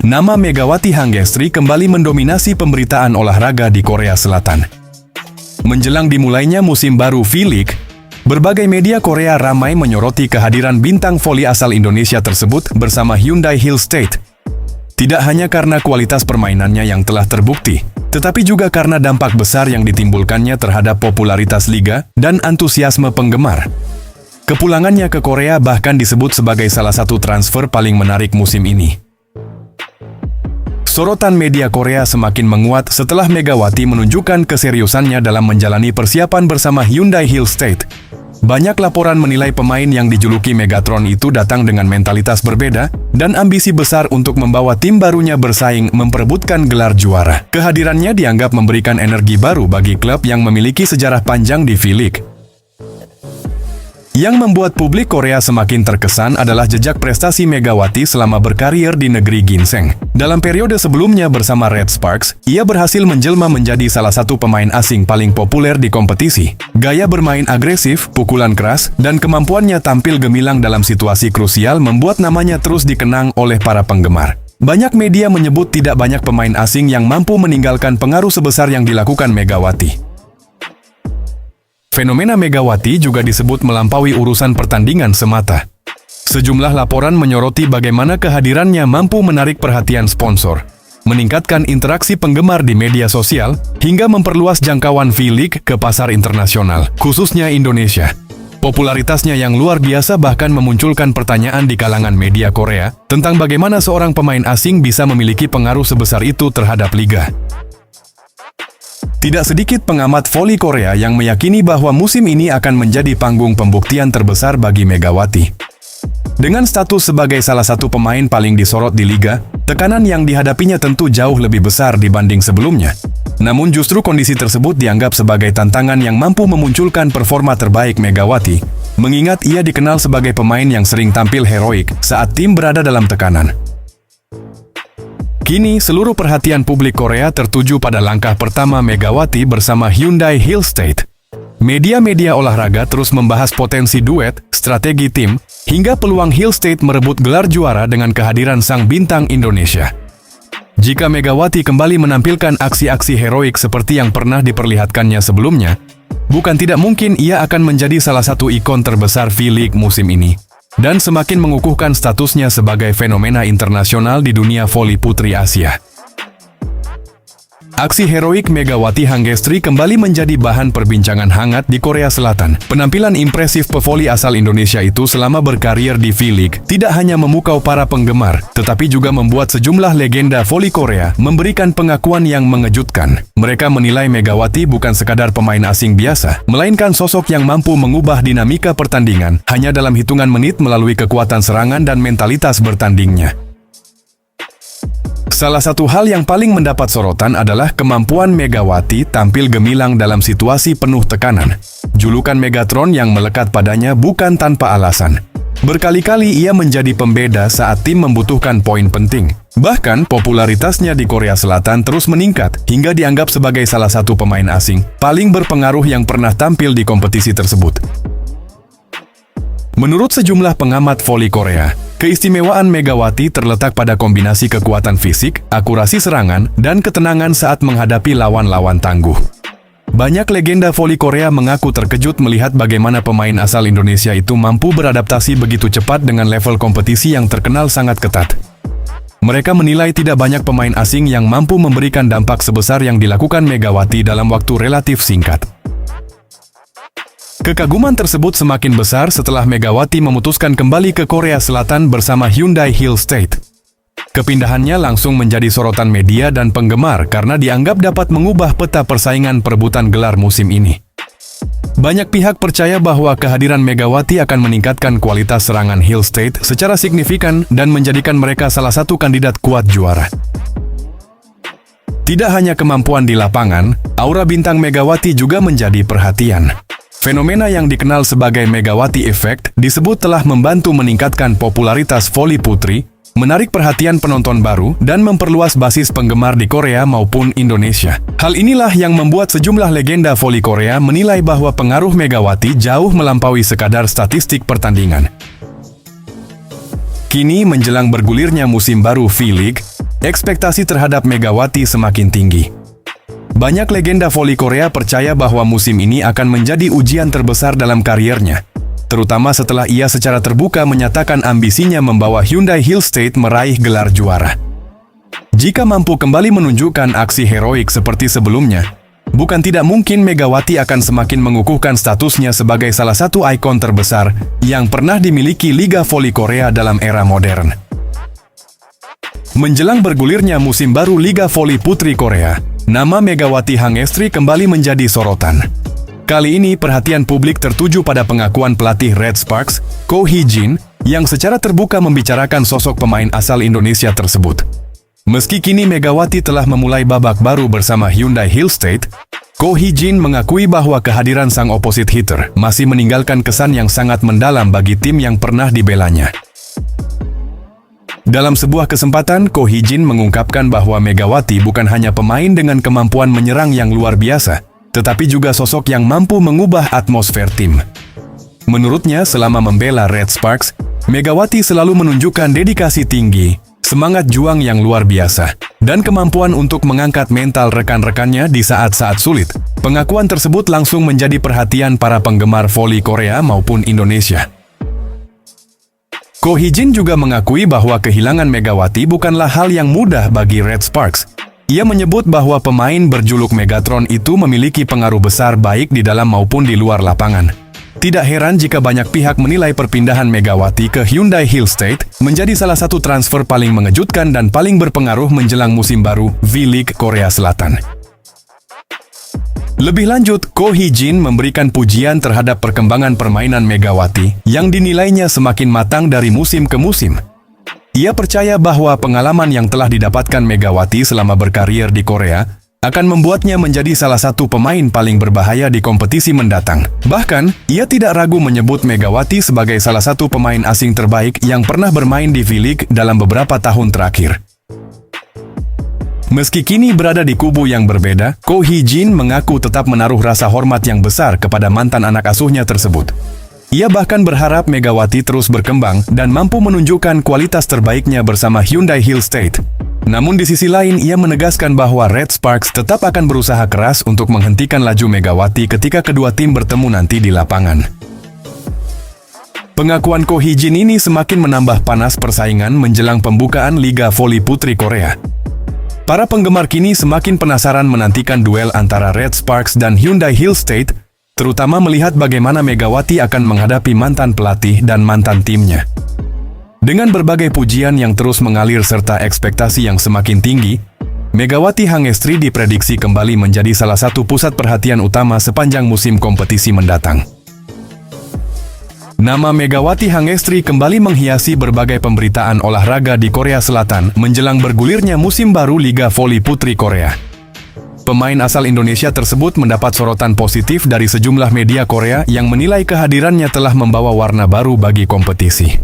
nama Megawati Hangestri kembali mendominasi pemberitaan olahraga di Korea Selatan. Menjelang dimulainya musim baru V-League, berbagai media Korea ramai menyoroti kehadiran bintang voli asal Indonesia tersebut bersama Hyundai Hill State. Tidak hanya karena kualitas permainannya yang telah terbukti, tetapi juga karena dampak besar yang ditimbulkannya terhadap popularitas liga dan antusiasme penggemar. Kepulangannya ke Korea bahkan disebut sebagai salah satu transfer paling menarik musim ini. Sorotan media Korea semakin menguat setelah Megawati menunjukkan keseriusannya dalam menjalani persiapan bersama Hyundai Hill State. Banyak laporan menilai pemain yang dijuluki Megatron itu datang dengan mentalitas berbeda dan ambisi besar untuk membawa tim barunya bersaing memperebutkan gelar juara. Kehadirannya dianggap memberikan energi baru bagi klub yang memiliki sejarah panjang di V-League. Yang membuat publik Korea semakin terkesan adalah jejak prestasi Megawati selama berkarier di negeri ginseng. Dalam periode sebelumnya bersama Red Sparks, ia berhasil menjelma menjadi salah satu pemain asing paling populer di kompetisi. Gaya bermain agresif, pukulan keras, dan kemampuannya tampil gemilang dalam situasi krusial membuat namanya terus dikenang oleh para penggemar. Banyak media menyebut tidak banyak pemain asing yang mampu meninggalkan pengaruh sebesar yang dilakukan Megawati. Fenomena Megawati juga disebut melampaui urusan pertandingan semata. Sejumlah laporan menyoroti bagaimana kehadirannya mampu menarik perhatian sponsor, meningkatkan interaksi penggemar di media sosial, hingga memperluas jangkauan V-League ke pasar internasional, khususnya Indonesia. Popularitasnya yang luar biasa bahkan memunculkan pertanyaan di kalangan media Korea tentang bagaimana seorang pemain asing bisa memiliki pengaruh sebesar itu terhadap liga. Tidak sedikit pengamat voli Korea yang meyakini bahwa musim ini akan menjadi panggung pembuktian terbesar bagi Megawati. Dengan status sebagai salah satu pemain paling disorot di liga, tekanan yang dihadapinya tentu jauh lebih besar dibanding sebelumnya. Namun justru kondisi tersebut dianggap sebagai tantangan yang mampu memunculkan performa terbaik Megawati, mengingat ia dikenal sebagai pemain yang sering tampil heroik saat tim berada dalam tekanan. Kini, seluruh perhatian publik Korea tertuju pada langkah pertama Megawati bersama Hyundai Hill State. Media-media olahraga terus membahas potensi duet, strategi tim, hingga peluang Hill State merebut gelar juara dengan kehadiran sang bintang Indonesia. Jika Megawati kembali menampilkan aksi-aksi heroik seperti yang pernah diperlihatkannya sebelumnya, bukan tidak mungkin ia akan menjadi salah satu ikon terbesar V-League musim ini dan semakin mengukuhkan statusnya sebagai fenomena internasional di dunia voli putri Asia. Aksi heroik Megawati Hangestri kembali menjadi bahan perbincangan hangat di Korea Selatan. Penampilan impresif pevoli asal Indonesia itu selama berkarier di V-League tidak hanya memukau para penggemar, tetapi juga membuat sejumlah legenda voli Korea memberikan pengakuan yang mengejutkan. Mereka menilai Megawati bukan sekadar pemain asing biasa, melainkan sosok yang mampu mengubah dinamika pertandingan hanya dalam hitungan menit melalui kekuatan serangan dan mentalitas bertandingnya. Salah satu hal yang paling mendapat sorotan adalah kemampuan Megawati tampil gemilang dalam situasi penuh tekanan. Julukan Megatron yang melekat padanya bukan tanpa alasan. Berkali-kali ia menjadi pembeda saat tim membutuhkan poin penting. Bahkan, popularitasnya di Korea Selatan terus meningkat hingga dianggap sebagai salah satu pemain asing paling berpengaruh yang pernah tampil di kompetisi tersebut. Menurut sejumlah pengamat voli Korea, keistimewaan Megawati terletak pada kombinasi kekuatan fisik, akurasi serangan, dan ketenangan saat menghadapi lawan-lawan tangguh. Banyak legenda voli Korea mengaku terkejut melihat bagaimana pemain asal Indonesia itu mampu beradaptasi begitu cepat dengan level kompetisi yang terkenal sangat ketat. Mereka menilai tidak banyak pemain asing yang mampu memberikan dampak sebesar yang dilakukan Megawati dalam waktu relatif singkat. Kekaguman tersebut semakin besar setelah Megawati memutuskan kembali ke Korea Selatan bersama Hyundai Hill State. Kepindahannya langsung menjadi sorotan media dan penggemar karena dianggap dapat mengubah peta persaingan perebutan gelar musim ini. Banyak pihak percaya bahwa kehadiran Megawati akan meningkatkan kualitas serangan Hill State secara signifikan dan menjadikan mereka salah satu kandidat kuat juara. Tidak hanya kemampuan di lapangan, aura bintang Megawati juga menjadi perhatian. Fenomena yang dikenal sebagai Megawati Effect disebut telah membantu meningkatkan popularitas voli putri, menarik perhatian penonton baru, dan memperluas basis penggemar di Korea maupun Indonesia. Hal inilah yang membuat sejumlah legenda voli Korea menilai bahwa pengaruh Megawati jauh melampaui sekadar statistik pertandingan. Kini menjelang bergulirnya musim baru V-League, ekspektasi terhadap Megawati semakin tinggi. Banyak legenda voli Korea percaya bahwa musim ini akan menjadi ujian terbesar dalam kariernya, terutama setelah ia secara terbuka menyatakan ambisinya membawa Hyundai Hill State meraih gelar juara. Jika mampu kembali menunjukkan aksi heroik seperti sebelumnya, bukan tidak mungkin Megawati akan semakin mengukuhkan statusnya sebagai salah satu ikon terbesar yang pernah dimiliki Liga Voli Korea dalam era modern. Menjelang bergulirnya musim baru Liga Voli Putri Korea, nama Megawati Hangestri kembali menjadi sorotan. Kali ini perhatian publik tertuju pada pengakuan pelatih Red Sparks, Ko Hee-jin, yang secara terbuka membicarakan sosok pemain asal Indonesia tersebut. Meski kini Megawati telah memulai babak baru bersama Hyundai Hill State, Ko Hee-jin mengakui bahwa kehadiran sang opposite hitter masih meninggalkan kesan yang sangat mendalam bagi tim yang pernah dibelanya. Dalam sebuah kesempatan, Ko Hee-jin mengungkapkan bahwa Megawati bukan hanya pemain dengan kemampuan menyerang yang luar biasa, tetapi juga sosok yang mampu mengubah atmosfer tim. Menurutnya, selama membela Red Sparks, Megawati selalu menunjukkan dedikasi tinggi, semangat juang yang luar biasa, dan kemampuan untuk mengangkat mental rekan-rekannya di saat-saat sulit. Pengakuan tersebut langsung menjadi perhatian para penggemar voli Korea maupun Indonesia. Ko Hee-jin juga mengakui bahwa kehilangan Megawati bukanlah hal yang mudah bagi Red Sparks. Ia menyebut bahwa pemain berjuluk Megatron itu memiliki pengaruh besar baik di dalam maupun di luar lapangan. Tidak heran jika banyak pihak menilai perpindahan Megawati ke Hyundai Hill State menjadi salah satu transfer paling mengejutkan dan paling berpengaruh menjelang musim baru V-League Korea Selatan. Lebih lanjut, Ko Hee-jin memberikan pujian terhadap perkembangan permainan Megawati yang dinilainya semakin matang dari musim ke musim. Ia percaya bahwa pengalaman yang telah didapatkan Megawati selama berkarier di Korea akan membuatnya menjadi salah satu pemain paling berbahaya di kompetisi mendatang. Bahkan, ia tidak ragu menyebut Megawati sebagai salah satu pemain asing terbaik yang pernah bermain di V-League dalam beberapa tahun terakhir. Meski kini berada di kubu yang berbeda, Ko Hee-jin mengaku tetap menaruh rasa hormat yang besar kepada mantan anak asuhnya tersebut. Ia bahkan berharap Megawati terus berkembang dan mampu menunjukkan kualitas terbaiknya bersama Hyundai Hill State. Namun di sisi lain, ia menegaskan bahwa Red Sparks tetap akan berusaha keras untuk menghentikan laju Megawati ketika kedua tim bertemu nanti di lapangan. Pengakuan Ko Hee-jin ini semakin menambah panas persaingan menjelang pembukaan Liga Voli Putri Korea. Para penggemar kini semakin penasaran menantikan duel antara Red Sparks dan Hyundai Hill State, terutama melihat bagaimana Megawati akan menghadapi mantan pelatih dan mantan timnya. Dengan berbagai pujian yang terus mengalir serta ekspektasi yang semakin tinggi, Megawati Hangestri diprediksi kembali menjadi salah satu pusat perhatian utama sepanjang musim kompetisi mendatang. Nama Megawati Hangestri kembali menghiasi berbagai pemberitaan olahraga di Korea Selatan menjelang bergulirnya musim baru Liga Voli Putri Korea. Pemain asal Indonesia tersebut mendapat sorotan positif dari sejumlah media Korea yang menilai kehadirannya telah membawa warna baru bagi kompetisi.